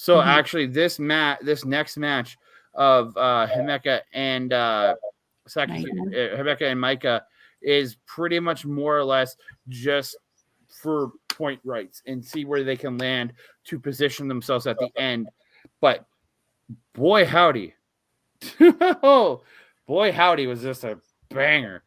So actually, this next match of Himeka and Himeka and Maika is pretty much more or less just for point rights and see where they can land to position themselves at the end. But boy howdy, oh boy howdy, was this a banger.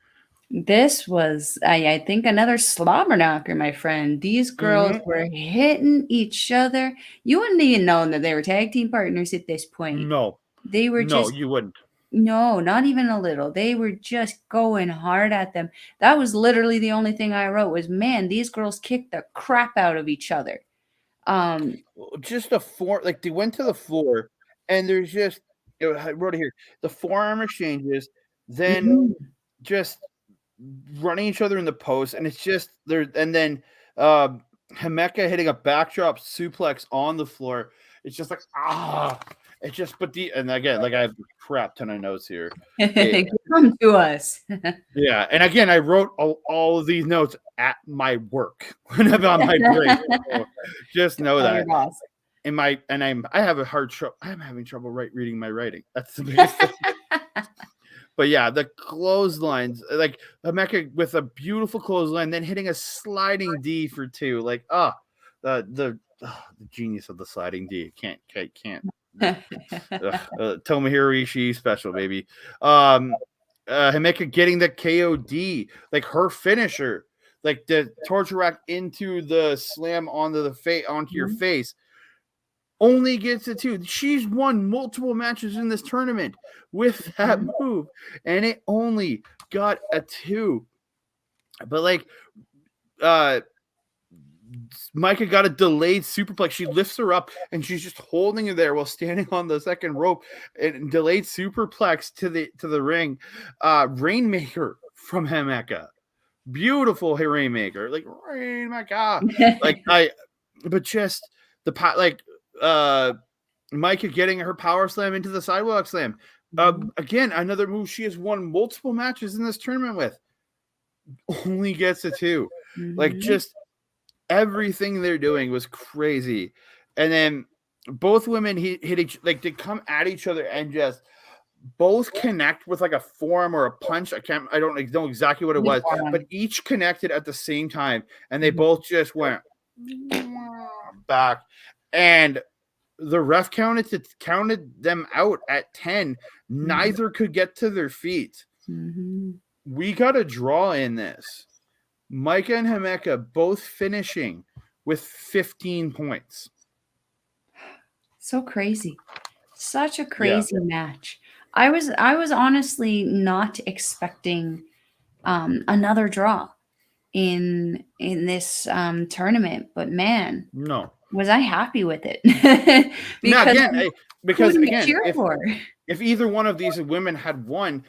This was, I think, another slobber knocker, my friend. These girls were hitting each other. You wouldn't even know that they were tag team partners at this point. No, They were no, just, you wouldn't. no, not even a little. They were just going hard at them. That was literally the only thing I wrote was, man, these girls kicked the crap out of each other. Just a like they went to the floor, and there's just I wrote it here. The forearm exchanges, then just running each other in the post, and it's just there. And then Himeka hitting a backdrop suplex on the floor. It's just like it's just and again, like I have a crap ton of notes here. Come to us. Yeah, and again, I wrote all of these notes at my work when I'm on my break. So just know that. I'm having trouble reading my writing. That's the biggest thing. But yeah, the clotheslines, like Himeka with a beautiful clothesline, then hitting a sliding D for 2. Like, the genius of the sliding D. Can't. Tomohiro Ishii special, baby. Himeka getting the KOD, like her finisher, like the torture rack into the slam onto your face. Only gets a 2. She's won multiple matches in this tournament with that move, and it only got a 2. But like, Maika got a delayed superplex. She lifts her up, and she's just holding her there while standing on the second rope. And delayed superplex to the ring. Rainmaker from Himeka, beautiful Rainmaker, like Rainmaker. But just the Maika getting her power slam into the sidewalk slam. Again, another move she has won multiple matches in this tournament with. Only gets a 2. Like, just everything they're doing was crazy. And then both women they come at each other and just both connect with like a forearm or a punch. I don't know exactly what it was, but each connected at the same time, and they both just went back. And the ref counted them out at 10. Neither could get to their feet. We got a draw in this. Maika and Himeka both finishing with 15 points. So crazy. Such a crazy match. I was honestly not expecting another draw in this tournament, but man, no, was I happy with it. because if either one of these women had won,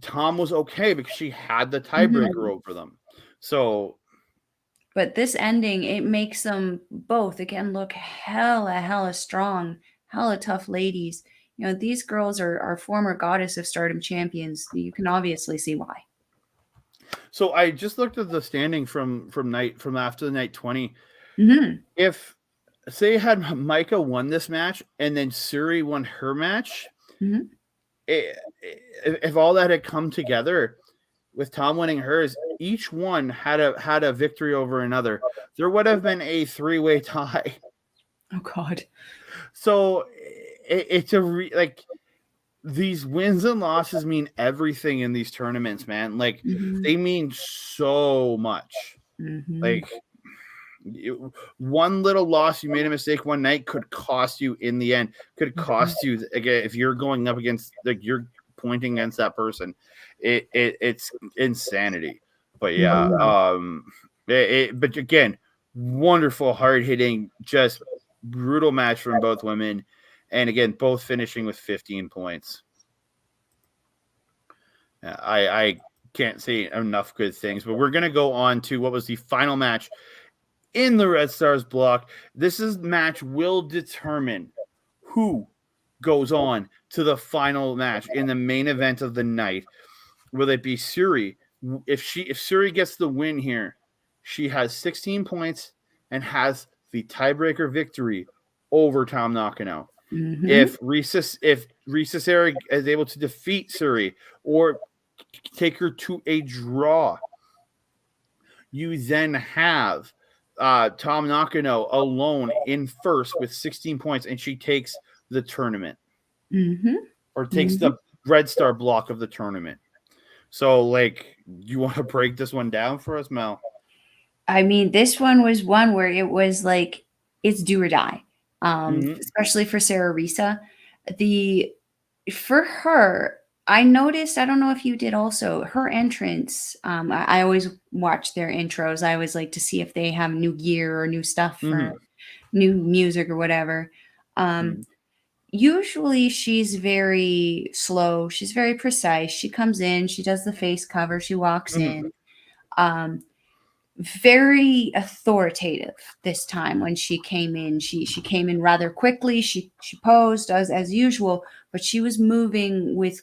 Tom was okay because she had the tiebreaker over them. So, but this ending, it makes them both again look hella strong, hella tough ladies. You know, these girls are former Goddess of Stardom champions. You can obviously see why. So I just looked at the standing from after the night 20. If say had Maika won this match and then Syuri won her match, if all that had come together with Tom winning hers, each one had a victory over another, there would have been a 3-way tie. Oh God! So it's these wins and losses mean everything in these tournaments, man. Like they mean so much. Like one little loss, you made a mistake one night, could cost you in the end. Could cost you again if you're going up against you're pointing against that person. It's insanity. But yeah, but again, wonderful, hard hitting, just brutal match from both women. And again, both finishing with 15 points. I can't say enough good things, but we're going to go on to what was the final match in the Red Stars block. This match will determine who goes on to the final match in the main event of the night. Will it be Syuri? If Syuri gets the win here, she has 16 points and has the tiebreaker victory over Tom Nakano. Mm-hmm. If Risa Sera is able to defeat Syuri or take her to a draw, you then have Tom Nakano alone in first with 16 points, and she takes the tournament. Mm-hmm. Or takes the red star block of the tournament. So, like, you want to break this one down for us, Mel? I mean, this one was one where it was like, it's do or die. Especially for Sarah Risa. For her, I noticed, I don't know if you did also, her entrance, I always watch their intros. I always like to see if they have new gear or new stuff or new music or whatever. Usually she's very slow. She's very precise. She comes in, she does the face cover, she walks in. Very authoritative this time when she came in. She came in rather quickly. She posed as usual, but she was moving with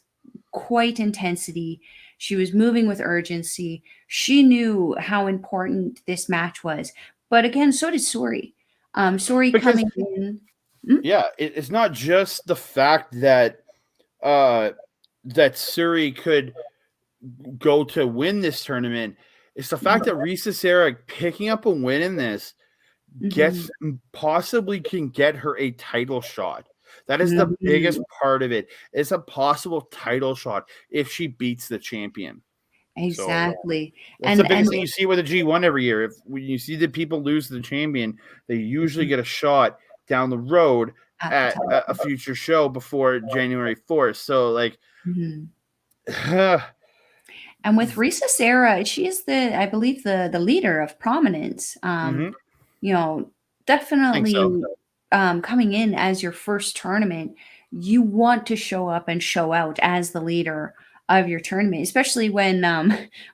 quite intensity. She was moving with urgency. She knew how important this match was. But again, so did Syuri. Syuri coming in. Yeah, it's not just the fact that that Syuri could go to win this tournament. It's the fact that Risa Sera picking up a win in this possibly can get her a title shot. That is the biggest part of it. It's a possible title shot if she beats the champion. Exactly. So, that's the biggest thing you see with a G1 every year. When you see the people lose to the champion, they usually get a shot down the road at a future show before January 4th. So, like, and with Risa Sera, she is I believe the leader of Prominence. You know, definitely coming in as your first tournament, you want to show up and show out as the leader of your tournament, especially when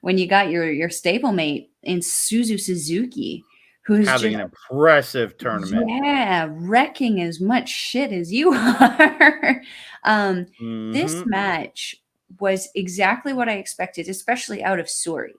you got your stablemate in Suzu Suzuki, who's having an impressive tournament. Yeah, wrecking as much shit as you are. This match was exactly what I expected, especially out of Syuri.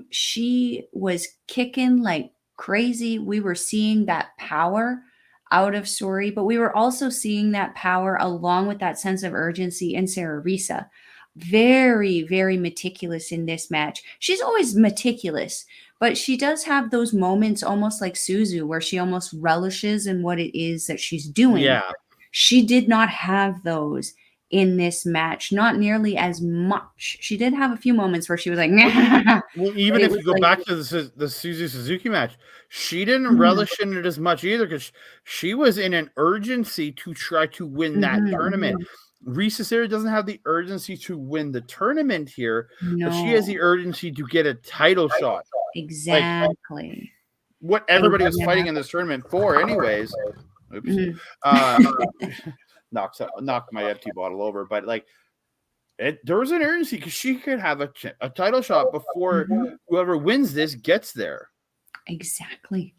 She was kicking like crazy. We were seeing that power out of Syuri, but we were also seeing that power along with that sense of urgency in Sarah Risa. Very, very meticulous in this match. She's always meticulous, but she does have those moments almost like Suzu where she almost relishes in what it is that she's doing. Yeah. She did not have those in this match, not nearly as much. She did have a few moments where she was like, well, even if you go back to the Suzu Suzuki match, she didn't relish in it as much either because she was in an urgency to try to win that tournament. Risa Sera doesn't have the urgency to win the tournament here, but she has the urgency to get a title shot. Exactly. Like, what everybody was fighting in this tournament for, anyways. Oops. Knocked my FT bottle over, but like there was an urgency because she could have a title shot before whoever wins this gets there. Exactly.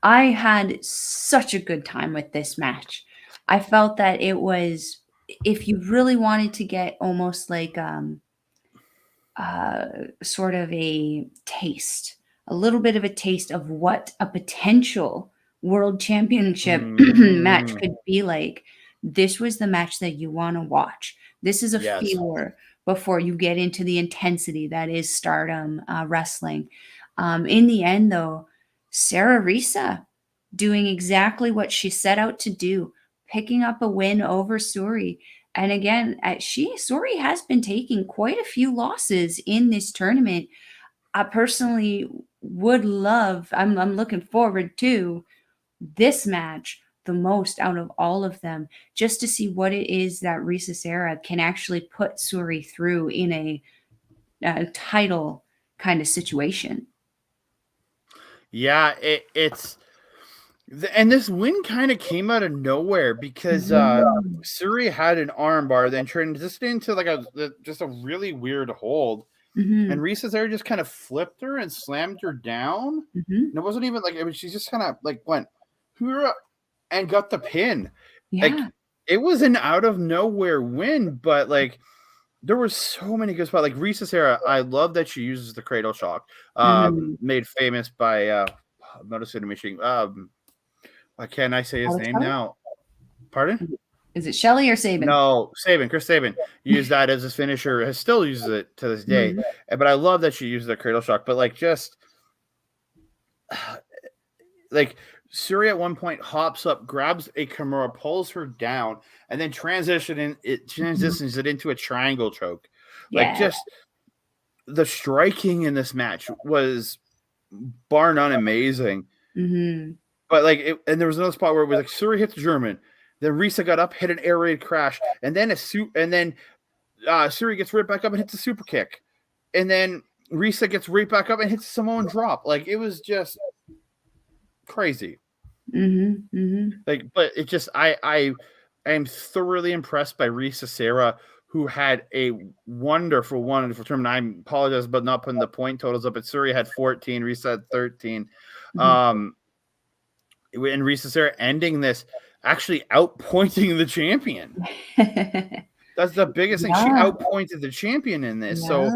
I had such a good time with this match. I felt that it was, if you really wanted to get almost like sort of a little bit of a taste of what a potential world championship match could be like, this was the match that you want to watch. This is a feeler before you get into the intensity that is Stardom wrestling. In the end, though, Sarah Risa doing exactly what she set out to do, picking up a win over Syuri. And again, Syuri has been taking quite a few losses in this tournament. I personally would love, I'm looking forward to this match the most out of all of them, just to see what it is that Risa Sera can actually put Syuri through in a title kind of situation. Yeah, it's and this win kind of came out of nowhere because Syuri had an armbar, then transitioned into like just a really weird hold, and Risa Sera just kind of flipped her and slammed her down. And it wasn't even like it was. She just kind of like went and got the pin. Yeah. Like it was an out of nowhere win, but like there were so many good spots. Like Risa Sera, I love that she uses the cradle shock, made famous by Motor City Machine. Why can't I say his Alex name Shelley? now? Pardon? Is it Shelley or Sabin? No, Chris Sabin used that as his finisher. Has still uses it to this day. But I love that she uses the cradle shock. But like just like Syuri at one point hops up, grabs a Kimura, pulls her down, and then transitions it into a triangle choke. Like just the striking in this match was bar none amazing. But like, and there was another spot where it was like Syuri hit the German, then Risa got up, hit an air raid crash, and then Syuri gets right back up and hits a super kick, and then Risa gets right back up and hits a Samoan drop. Like it was just crazy. Like, but it just I am thoroughly impressed by Risa Sera, who had a wonderful tournament. I apologize about not putting the point totals up, but Syuri had 14, Risa had 13. And Risa Sera ending this actually outpointing the champion. That's the biggest thing. She outpointed the champion in this. So